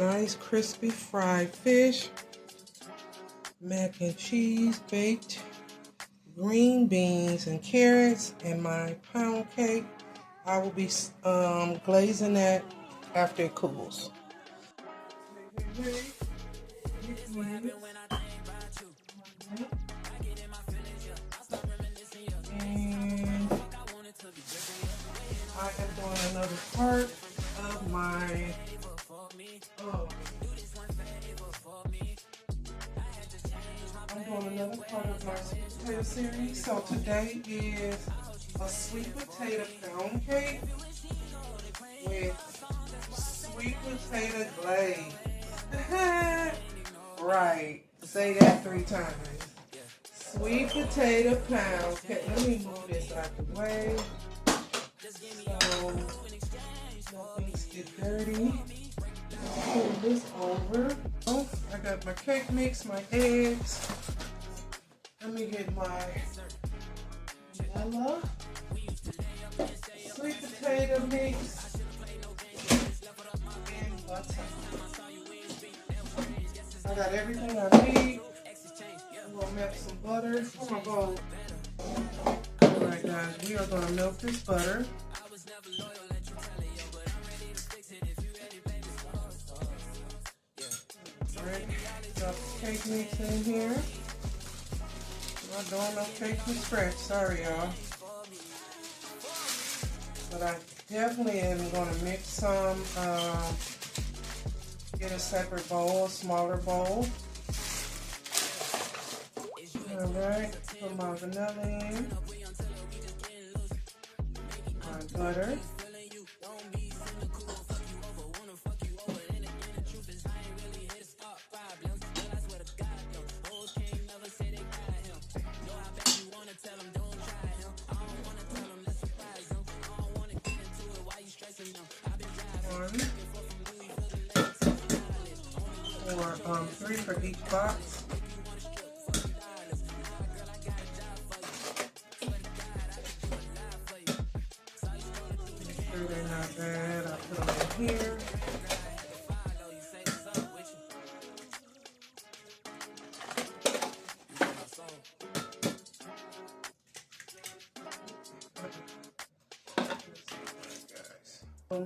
nice crispy fried fish, mac and cheese, baked green beans and carrots, and my pound cake. I will be glazing that after it cools. And I am doing another part of my sweet potato series. So today is a sweet potato pound cake with sweet potato glaze. Right, say that 3 times. Sweet potato pound cake. Let me move this out the way so nothing's get dirty. Pull this over. Oh, I got my cake mix, my eggs. Let me get my vanilla, sweet potato mix, and butter. I got everything I need. I'm gonna melt some butter. Oh my God. Alright guys, we are gonna melt this butter. Alright, got the cake mix in here. I'm not doing no cake from scratch, sorry y'all. But I definitely am gonna mix some, get a separate bowl, a smaller bowl. Alright, put my vanilla in, my butter, or 3 for each box. Make sure they're not bad. I'll put them in here.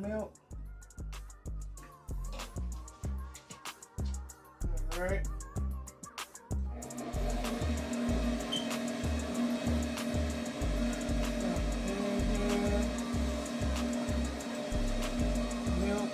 Milk. All right. Milk.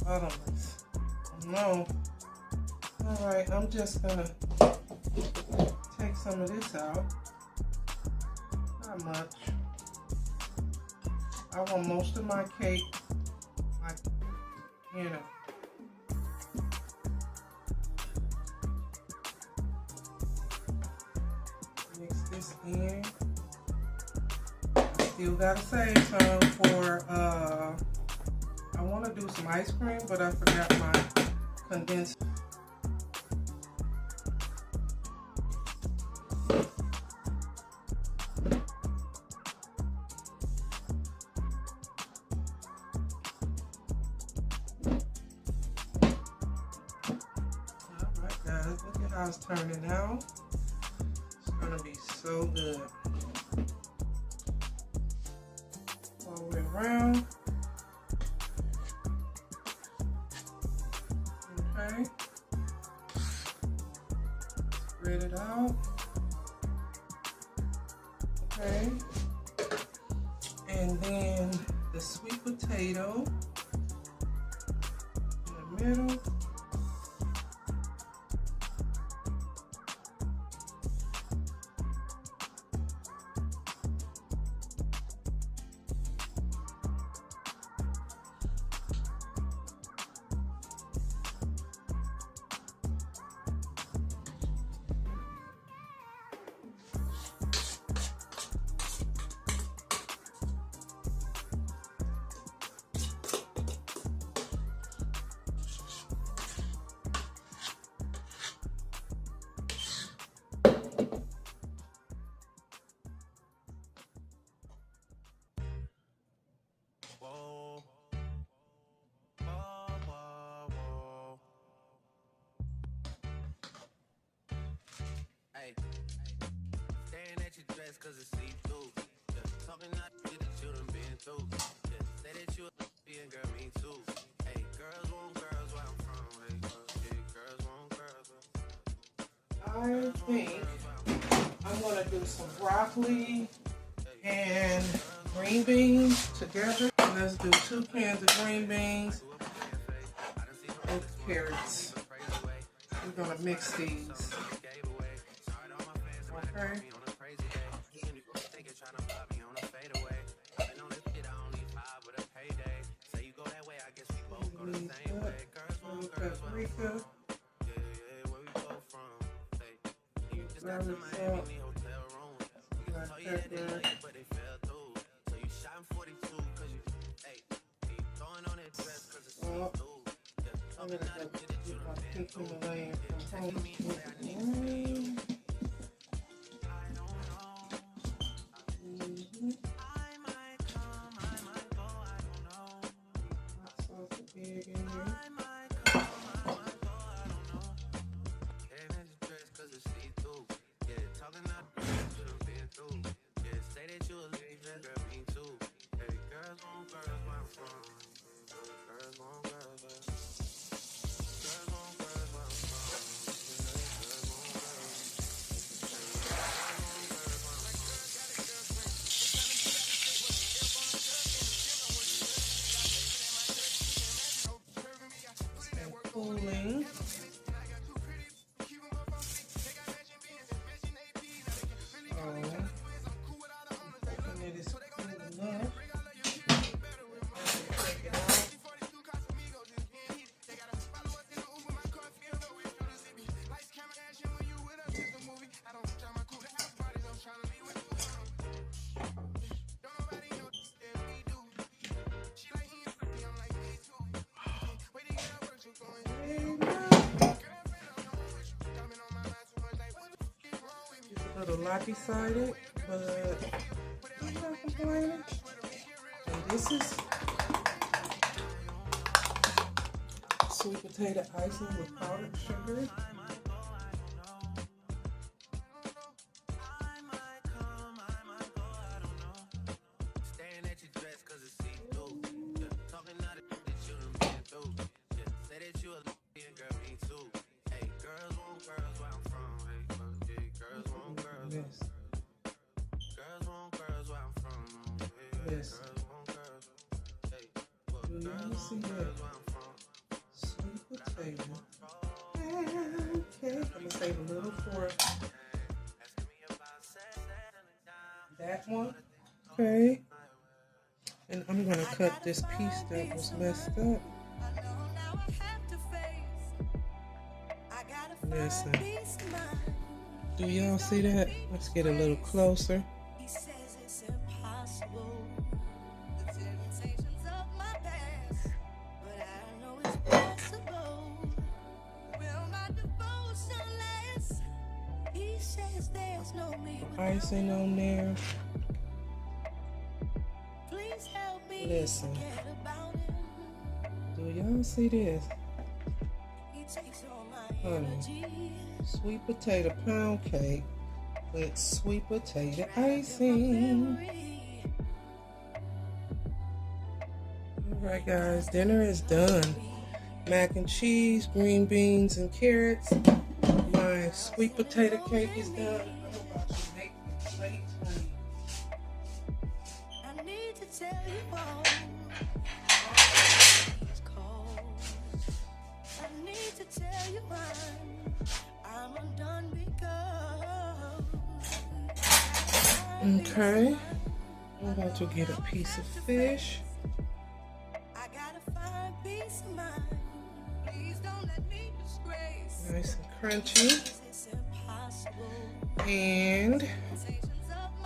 Bottomless. No. Alright, I'm just gonna take some of this out. Not much. I want most of my cake, like, you know. Mix this in. Still gotta save some for, I want to do some ice cream, but I forgot my condensed. Alright guys, look at how it's turning out. It's gonna be so good. All the way around. Okay. Spread it out. Okay. And then the sweet potato in the middle. Staring at your dress cause it's see-through. Talking not shit that you done been through. Say that you a lesbian, girl, me too. Hey, girls want girls where I'm from. Hey, girls want girls. I think I'm gonna do some broccoli and green beans together. Let's do 2 cans of green beans and carrots. We're gonna mix these. Okay. Paprika. I'm gonna go get my picking away from home. Big in here. Cooling. It is cool enough. Take it out. A little lopsided, but I'm not complaining. And this is sweet potato icing with powdered sugar. Yes. Yes. Do you see that? Sweet potato. Okay, I'm gonna save a little for that one. Okay. And I'm gonna cut this piece that was messed up. Listen. Do y'all see that? Let's get a little closer. Icing on there. Listen. Do y'all see this? Honey. Sweet potato pound cake with sweet potato icing. Alright guys, dinner is done. Mac and cheese, green beans, and carrots. My sweet potato cake is done. I'm about to make the plate, honey. I need to tell you all. I need to tell you why. I'm undone because. Okay. I'm about to get a piece of fish. I gotta find peace of mind. Please don't let me disgrace. Nice and crunchy. And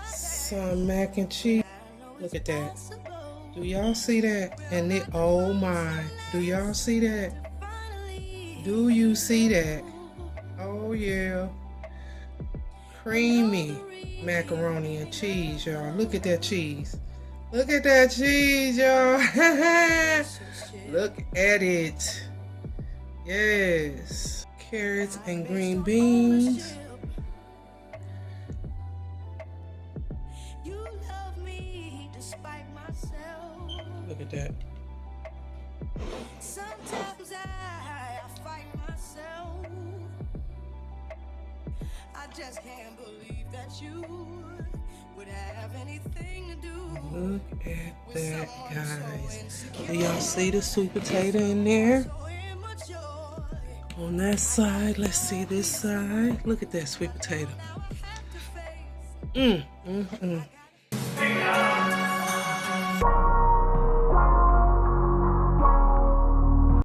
some mac and cheese. Look at that. Do y'all see that? And it, oh my. Do y'all see that? Do you see that? Oh yeah. Creamy macaroni and cheese, y'all. Look at that cheese. Look at that cheese, y'all. Look at it. Yes. Carrots and green beans. that. Sometimes I fight myself. I just can't believe that you would have anything to do. Look at that, guys. Do y'all see the sweet potato in there? On that side, let's see this side. Look at that sweet potato.